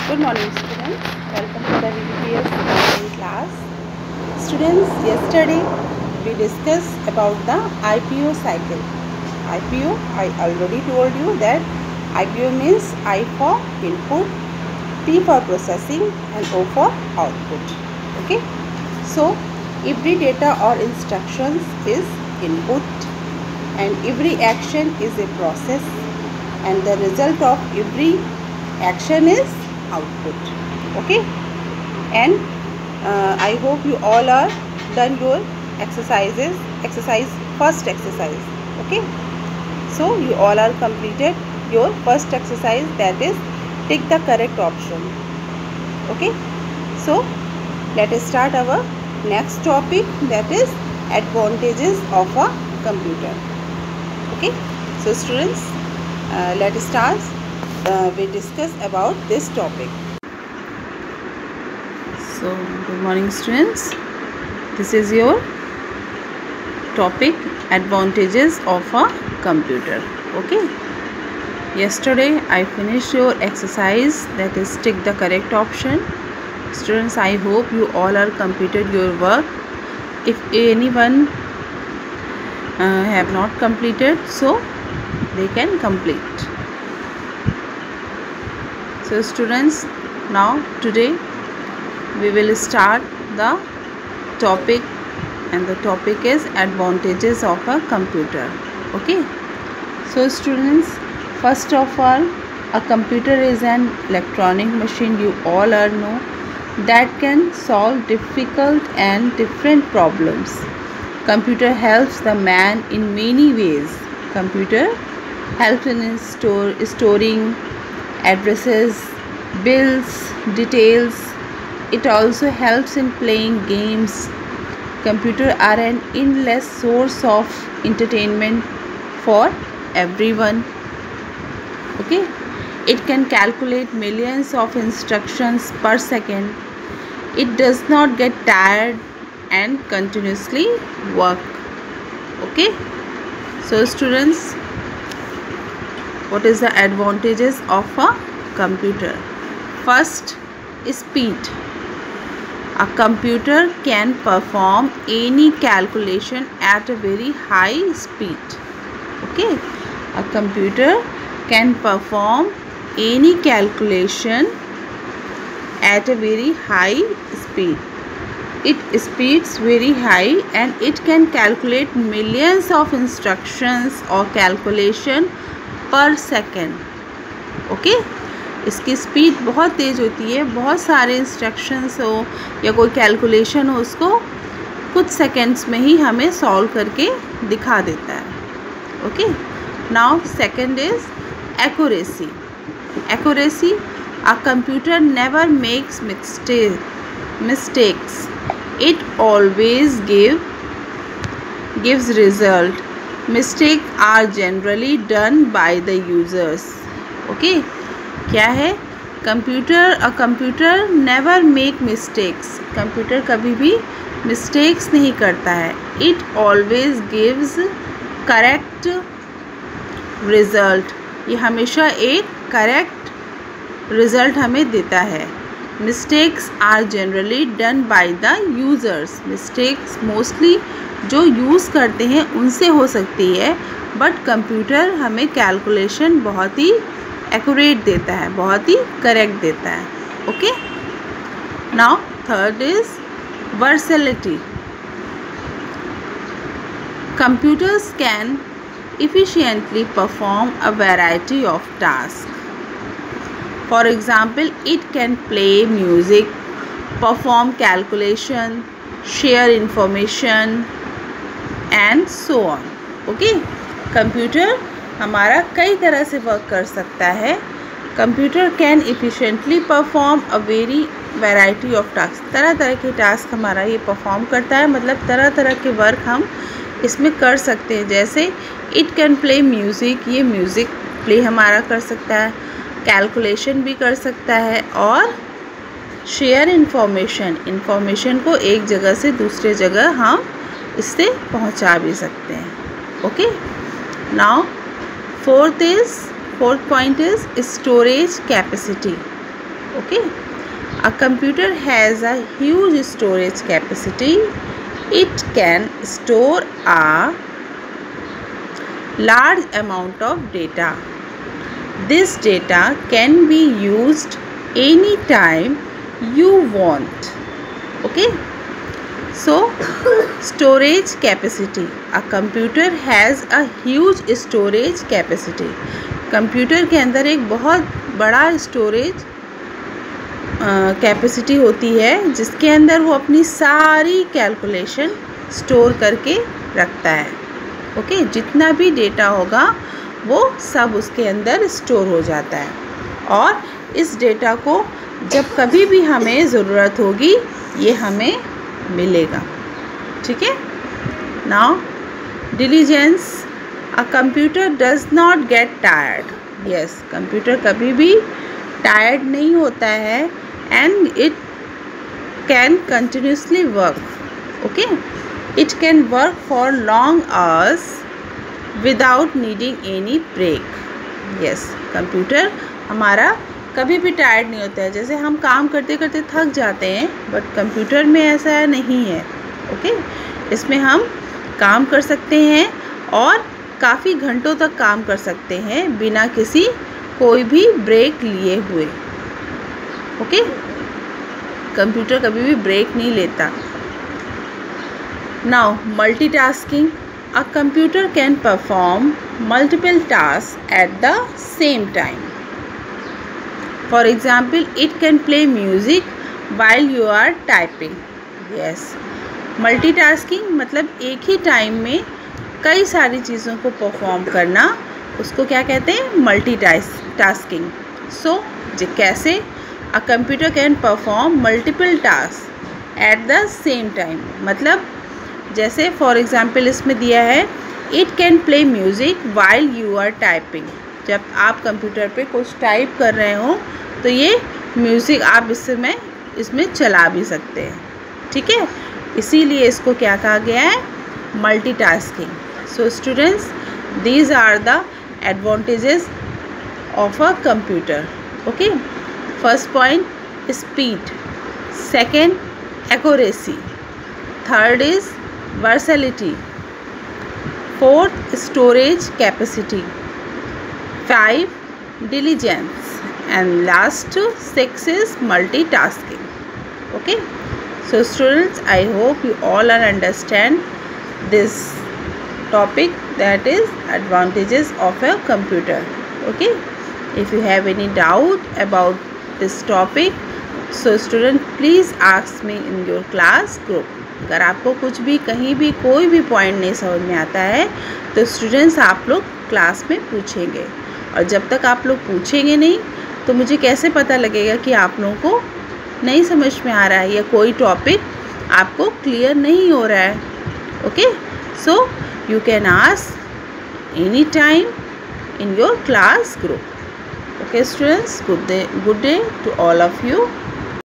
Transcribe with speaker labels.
Speaker 1: Good morning, students. Welcome to the VPS online class. Students, yesterday we discussed about the IPO cycle. IPO, I already told you that IPO means I for input, P for processing and O for output. Okay. So, every data or instructions is input and every action is a process and the result of every action is output. Okay, and I hope you all are done your first exercise. Okay, so you all are completed your first exercise, that is tick the correct option. Okay, so let us start our next topic, that is advantages of a computer. Okay, so students, let us start. We discuss about this topic. So good morning, students. This is your topic, advantages of a computer. Okay, yesterday I finished your exercise, that is tick the correct option. Students, I hope you all are completed your work. If anyone have not completed, so they can complete. So students, now today we will start the topic, and the topic is advantages of a computer. Okay, so students, first of all, a computer is an electronic machine, you all know, that can solve difficult and different problems. Computer helps the man in many ways. Computer helps in storing addresses, bills, details. It also helps in playing games. Computers are an endless source of entertainment for everyone. Okay, it can calculate millions of instructions per second. It does not get tired and continuously work. Okay, so students, what is the advantages of a computer? First, speed. A computer can perform any calculation at a very high speed. Okay, a computer can perform any calculation at a very high speed. It speeds very high and it can calculate millions of instructions or calculation पर second. Okay, इसकी speed बहुत तेज़ होती है, बहुत सारे instructions हो या कोई कैलकुलेशन हो, उसको कुछ सेकेंड्स में ही हमें सॉल्व करके दिखा देता है. Okay, now second is accuracy. Accuracy, a computer never makes mistakes. It always gives result. Mistakes are generally done by the users. Okay, क्या है? Computer never make mistakes. Computer कभी भी मिस्टेक्स नहीं करता है. It always gives correct result. ये हमेशा एक करेक्ट रिजल्ट हमें देता है. Mistakes are generally done by the users. Mistakes mostly जो यूज़ करते हैं उनसे हो सकती है, बट कंप्यूटर हमें कैलकुलेशन बहुत ही एक्यूरेट देता है, बहुत ही करेक्ट देता है. Okay, now third is versatility. Computers can efficiently perform a variety of tasks. For example, it can play music, perform calculation, share information and so on. Okay, computer हमारा कई तरह से वर्क कर सकता है. Computer can efficiently perform a very variety of tasks. तरह तरह के टास्क हमारा ये परफॉर्म करता है, मतलब तरह तरह के वर्क हम इसमें कर सकते हैं. जैसे इट कैन प्ले म्यूज़िक, ये म्यूज़िक प्ले हमारा कर सकता है, कैलकुलेशन भी कर सकता है, और शेयर इंफॉर्मेशन को एक जगह से दूसरे जगह हम इससे पहुंचा भी सकते हैं. Okay, now fourth point is storage capacity. Okay, a computer has a huge storage capacity. It can store a large amount of data. This data can be used anytime you want. Okay, so storage capacity. A computer has a huge storage capacity. Computer के अंदर एक बहुत बड़ा storage capacity होती है जिसके अंदर वो अपनी सारी कैलकुलेशन स्टोर करके रखता है. ओके, जितना भी डेटा होगा वो सब उसके अंदर स्टोर हो जाता है और इस डेटा को जब कभी भी हमें ज़रूरत होगी ये हमें मिलेगा. ठीक है. Now diligence. A computer does not get tired. Yes, computer कभी भी टायर्ड नहीं होता है and it can continuously work. Okay, it can work for long hours without needing any break. Yes, computer हमारा कभी भी टायर्ड नहीं होता है. जैसे हम काम करते करते थक जाते हैं बट कंप्यूटर में ऐसा नहीं है. ओके, इसमें हम काम कर सकते हैं और काफ़ी घंटों तक काम कर सकते हैं बिना किसी कोई भी ब्रेक लिए हुए. ओके, कंप्यूटर कभी भी ब्रेक नहीं लेता. Now multitasking. A computer can perform multiple task at the same time. For example, it can play music while you are typing. Yes, multitasking मतलब एक ही टाइम में कई सारी चीज़ों को परफॉर्म करना, उसको क्या कहते हैं? मल्टीटास्किंग. सो कैसे? A computer can perform multiple task at the same time. मतलब जैसे फॉर एग्जांपल इसमें दिया है it can play music while you are typing. जब आप कंप्यूटर पे कुछ टाइप कर रहे हो तो ये म्यूज़िक आप इसमें चला भी सकते हैं. ठीक है, इसीलिए इसको क्या कहा गया है? Multitasking. So students, these are the advantages of a computer. Okay, first point, speed. Second, accuracy. Third is versatility. Fourth, storage capacity. 5, diligence. And last 6 is multitasking. Okay, so students, I hope you all understand this topic, that is advantages of a computer. Okay, if you have any doubt about this topic, so student please ask me in your class group. अगर आपको कुछ भी कहीं भी कोई भी point नहीं समझ में आता है तो स्टूडेंट्स आप लोग क्लास में पूछेंगे. और जब तक आप लोग पूछेंगे नहीं तो मुझे कैसे पता लगेगा कि आप लोगों को नहीं समझ में आ रहा है या कोई टॉपिक आपको क्लियर नहीं हो रहा है. Okay, so you can ask anytime in your class group. Okay students, good day to all of you.